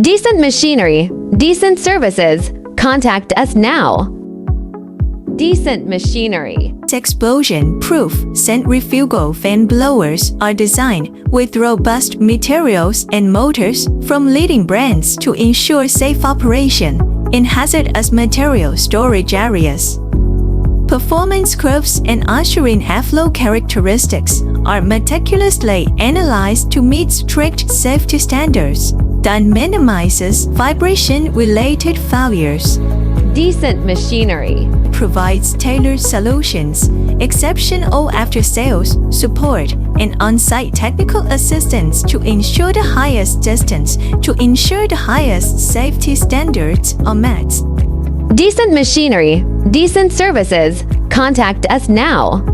Decent machinery, decent services. Contact us now. Decent machinery. Explosion-proof centrifugal fan blowers are designed with robust materials and motors from leading brands to ensure safe operation in hazardous material storage areas. Performance curves and ushering airflow characteristics are meticulously analyzed to meet strict safety standards that minimizes vibration-related failures. Decent machinery. Provides tailored solutions, exceptional after-sales support, and on-site technical assistance to ensure the highest safety standards are met. Decent machinery, decent services. Contact us now.